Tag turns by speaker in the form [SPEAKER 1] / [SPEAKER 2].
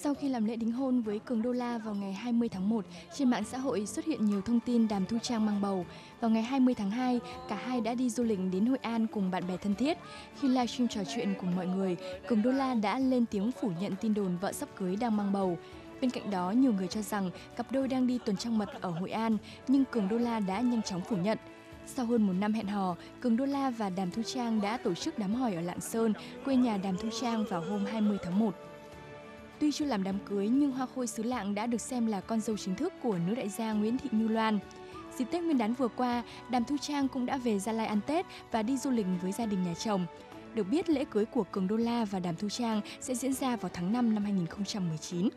[SPEAKER 1] Sau khi làm lễ đính hôn với Cường Đô La vào ngày 20 tháng 1, trên mạng xã hội xuất hiện nhiều thông tin Đàm Thu Trang mang bầu. Vào ngày 20 tháng 2, cả hai đã đi du lịch đến Hội An cùng bạn bè thân thiết. Khi livestream trò chuyện cùng mọi người, Cường Đô La đã lên tiếng phủ nhận tin đồn vợ sắp cưới đang mang bầu. Bên cạnh đó, nhiều người cho rằng cặp đôi đang đi tuần trăng mật ở Hội An, nhưng Cường Đô La đã nhanh chóng phủ nhận. Sau hơn một năm hẹn hò, Cường Đô La và Đàm Thu Trang đã tổ chức đám hỏi ở Lạng Sơn, quê nhà Đàm Thu Trang vào hôm 20 tháng 1. Tuy chưa làm đám cưới nhưng Hoa Khôi xứ Lạng đã được xem là con dâu chính thức của nữ đại gia Nguyễn Thị Như Loan. Dịp Tết Nguyên đán vừa qua, Đàm Thu Trang cũng đã về Gia Lai ăn Tết và đi du lịch với gia đình nhà chồng. Được biết, lễ cưới của Cường Đô La và Đàm Thu Trang sẽ diễn ra vào tháng 5 năm 2019.